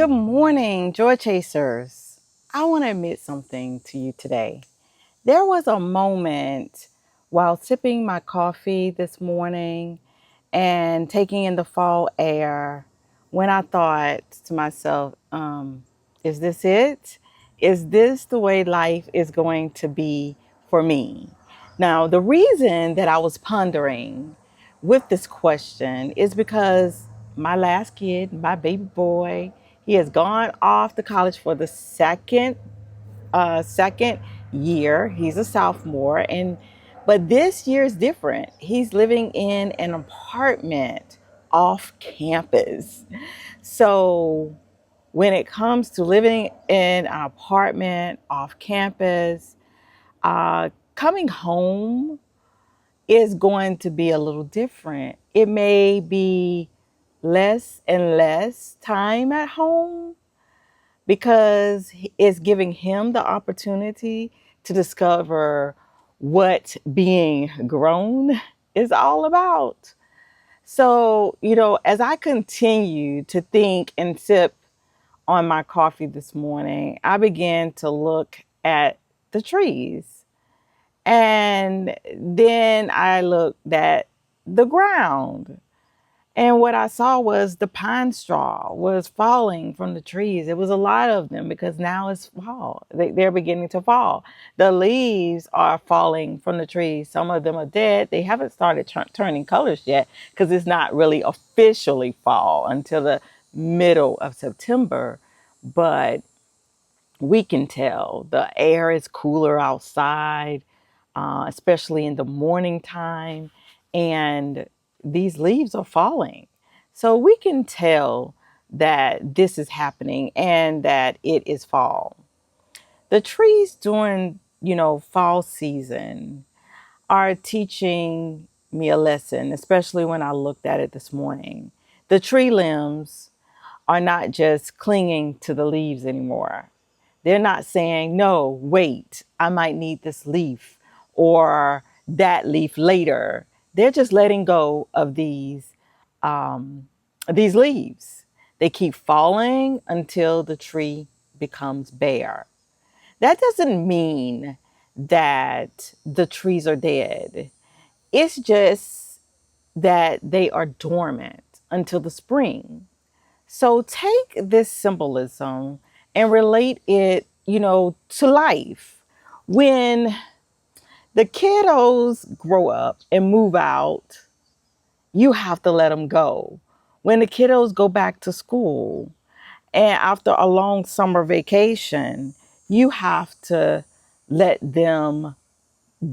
Good morning, joy chasers. I want to admit something to you today. There was a moment while sipping my coffee this morning and taking in the fall air when I thought to myself, is this it? Is this the way life is going to be for me? Now, the reason that I was pondering with this question is because my last kid, my baby boy, he has gone off to college for the second year. He's a sophomore, and but this year is different. He's living in an apartment off campus. So when it comes to living in an apartment off campus, coming home is going to be a little different. It may be less and less time at home because it's giving him the opportunity to discover what being grown is all about. So, as I continue to think and sip on my coffee this morning, I began to look at the trees. And then I looked at the ground. And what I saw was the pine straw was falling from the trees. It was a lot of them because now it's fall. They're beginning to fall. The leaves are falling from the trees. Some of them are dead. They haven't started turning colors yet because it's not really officially fall until the middle of September. But we can tell the air is cooler outside, especially in the morning time, and these leaves are falling. So we can tell that this is happening and that it is fall. The trees during, fall season are teaching me a lesson, especially when I looked at it this morning. The tree limbs are not just clinging to the leaves anymore. They're not saying, no, wait, I might need this leaf or that leaf later. They're just letting go of these leaves. They keep falling until the tree becomes bare. That doesn't mean that the trees are dead. It's just that they are dormant until the spring. So take this symbolism and relate it, to life. When the kiddos grow up and move out, you have to let them go. When the kiddos go back to school and after a long summer vacation, you have to let them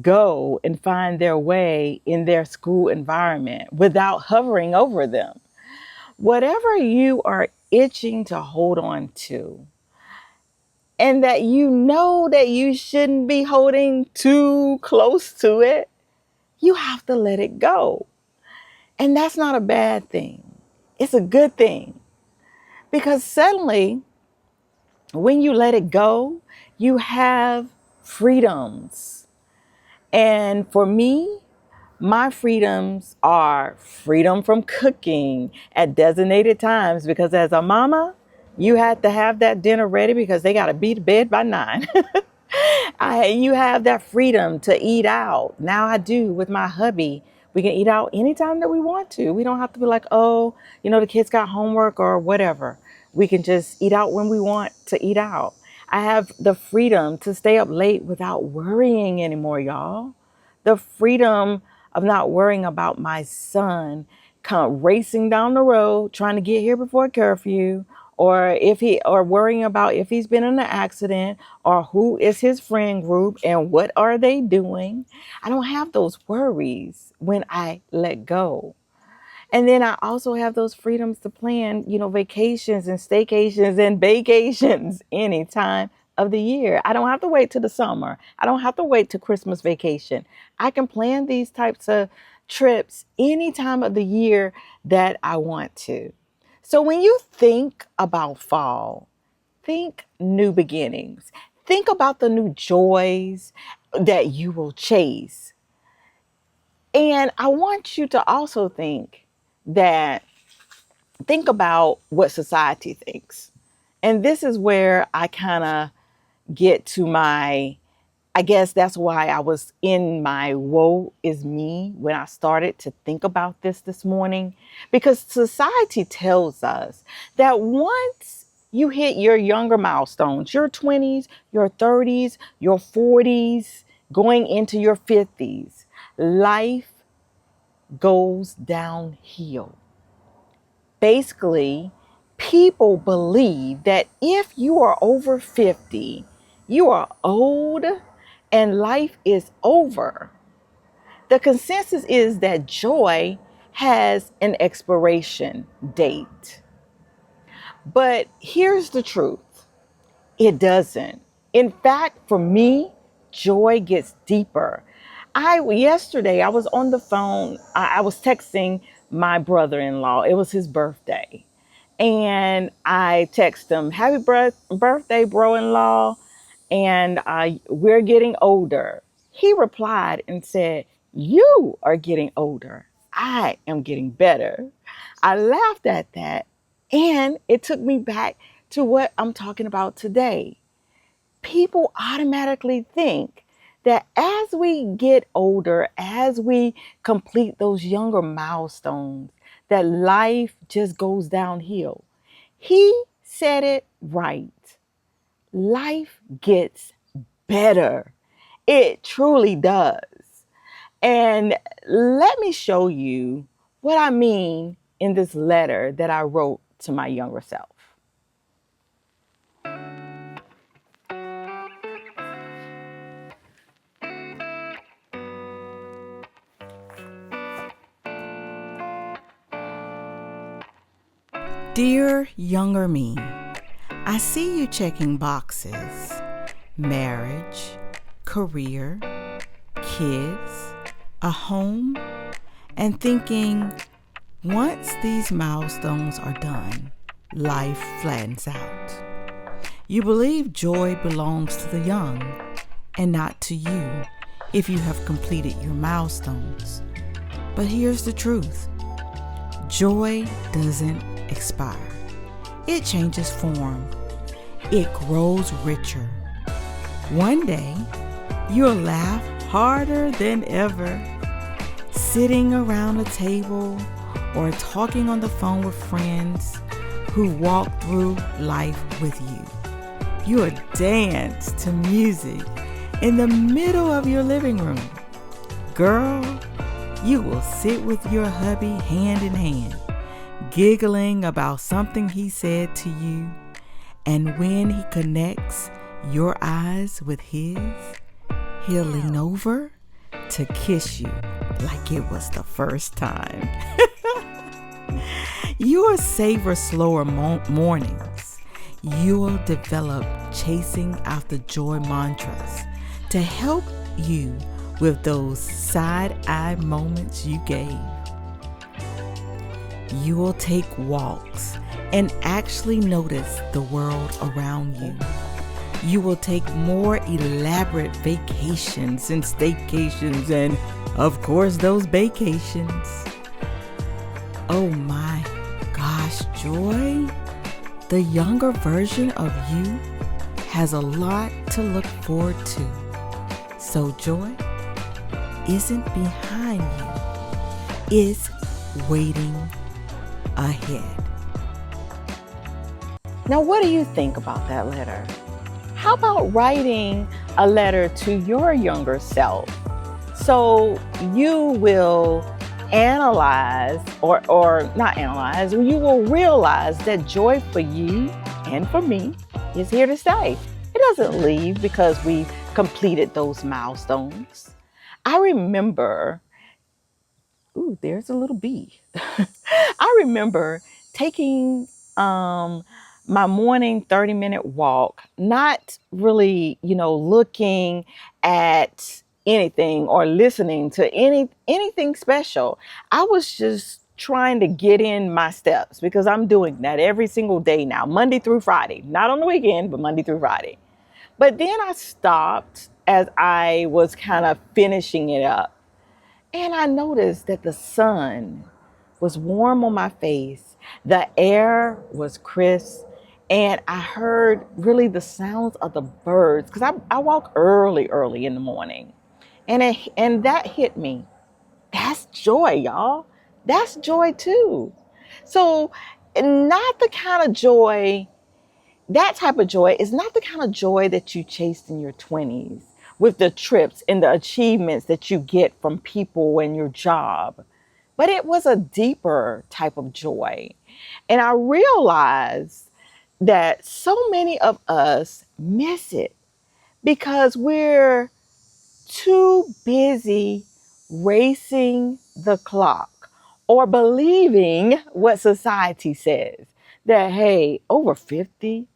go and find their way in their school environment without hovering over them. Whatever you are itching to hold on to, and that you know that you shouldn't be holding too close to it, you have to let it go. And that's not a bad thing. It's a good thing. Because suddenly, when you let it go, you have freedoms. And for me, my freedoms are freedom from cooking at designated times because as a mama, you had to have that dinner ready because they got to be to bed by 9. You have that freedom to eat out. Now I do with my hubby. We can eat out anytime that we want to. We don't have to be like, oh, the kids got homework or whatever. We can just eat out when we want to eat out. I have the freedom to stay up late without worrying anymore, y'all. The freedom of not worrying about my son come racing down the road trying to get here before curfew, or worrying about if he's been in an accident or who is his friend group and what are they doing. I don't have those worries when I let go. And then I also have those freedoms to plan, vacations and staycations and vacations any time of the year. I don't have to wait till the summer. I don't have to wait till Christmas vacation. I can plan these types of trips any time of the year that I want to. So when you think about fall, think new beginnings. Think about the new joys that you will chase. And I want you to also think about what society thinks. And this is where I kind of get to my, I guess that's why I was in my woe is me when I started to think about this morning, because society tells us that once you hit your younger milestones, your 20s, your 30s, your 40s, going into your 50s, life goes downhill. Basically, people believe that if you are over 50, you are old and life is over. The consensus is that joy has an expiration date. But here's the truth, it doesn't. In fact, for me, joy gets deeper. Yesterday I was on the phone. I was texting my brother-in-law. It was his birthday. And I text him, "Happy birthday, bro-in-law. And we're getting older." He replied and said, "You are getting older. I am getting better." I laughed at that. And it took me back to what I'm talking about today. People automatically think that as we get older, as we complete those younger milestones, that life just goes downhill. He said it right. Life gets better. It truly does. And let me show you what I mean in this letter that I wrote to my younger self. Dear younger me, I see you checking boxes: marriage, career, kids, a home, and thinking, once these milestones are done, life flattens out. You believe joy belongs to the young and not to you if you have completed your milestones. But here's the truth. Joy doesn't expire. It changes form. It grows richer. One day, you'll laugh harder than ever, sitting around a table or talking on the phone with friends who walk through life with you. You'll dance to music in the middle of your living room. Girl, you will sit with your hubby hand in hand, giggling about something he said to you, and when he connects your eyes with his, he'll lean over to kiss you like it was the first time. You will savor slower mornings. You will develop chasing after joy mantras to help you with those side-eye moments you gave. You will take walks and actually notice the world around you. You will take more elaborate vacations and staycations and, of course, those vacations. Oh my gosh, joy! The younger version of you has a lot to look forward to. So joy isn't behind you, it's waiting ahead. Now, what do you think about that letter? How about writing a letter to your younger self so you will analyze or not analyze, you will realize that joy for you and for me is here to stay. It doesn't leave because we've completed those milestones. I remember, ooh, there's a little bee. I remember taking my morning 30-minute walk, not really, looking at anything or listening to anything special. I was just trying to get in my steps because I'm doing that every single day now, Monday through Friday, not on the weekend, but Monday through Friday. But then I stopped as I was kind of finishing it up. And I noticed that the sun was warm on my face. The air was crisp. And I heard really the sounds of the birds because I walk early in the morning. And that hit me. That's joy, y'all. That's joy too. So, not the kind of joy, that type of joy is not the kind of joy that you chased in your 20s with the trips and the achievements that you get from people and your job. But it was a deeper type of joy. And I realized that so many of us miss it because we're too busy racing the clock or believing what society says that, hey, over 50,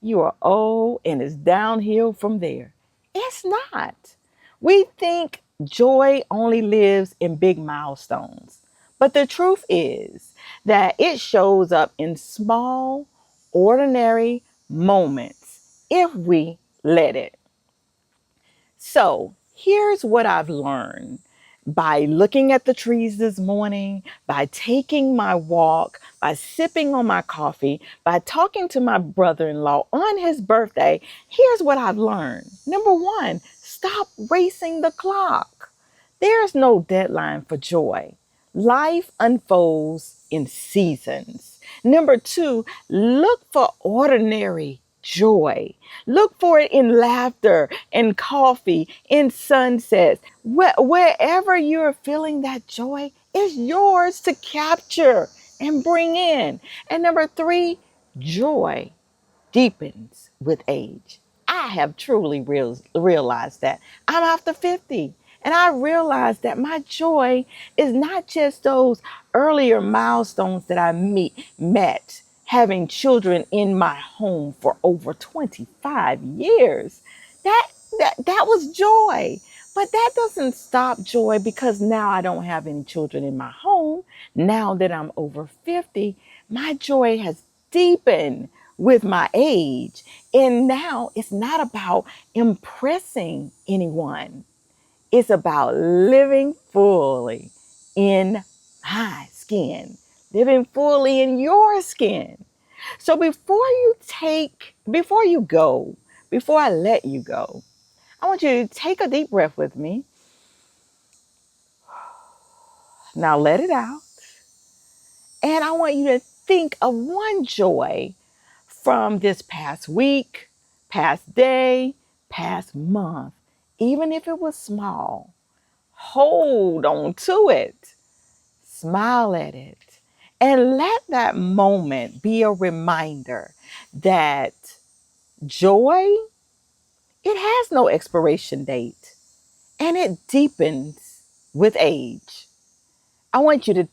you are old and it's downhill from there. It's not. We think joy only lives in big milestones. But the truth is that it shows up in small, ordinary moments if we let it. So here's what I've learned by looking at the trees this morning, by taking my walk, by sipping on my coffee, by talking to my brother in law on his birthday. Here's what I've learned. Number one, stop racing the clock. There's no deadline for joy. Life unfolds in seasons. Number two, look for ordinary joy. Look for it in laughter, in coffee, in sunsets. Wherever you're feeling that joy, it's yours to capture and bring in. And number three, joy deepens with age. I have truly realized that. I'm after 50, and I realized that my joy is not just those earlier milestones that met having children in my home for over 25 years. That that was joy. But that doesn't stop joy because now I don't have any children in my home. Now that I'm over 50, my joy has deepened with my age. And now it's not about impressing anyone. It's about living fully in my skin, living fully in your skin. So before I let you go, I want you to take a deep breath with me. Now let it out. And I want you to think of one joy from this past week, past day, past month, even if it was small. Hold on to it, smile at it, and let that moment be a reminder that joy, it has no expiration date and it deepens with age. I want you to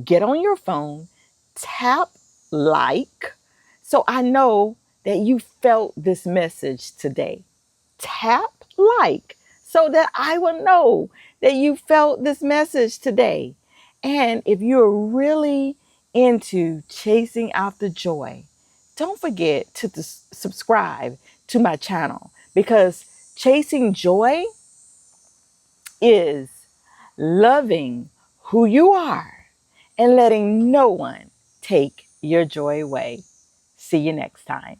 get on your phone, tap like, so I know that you felt this message today. Tap like, so that I will know that you felt this message today. And if you're really into chasing after joy, don't forget to subscribe to my channel because chasing joy is loving who you are and letting no one take your joy away. See you next time.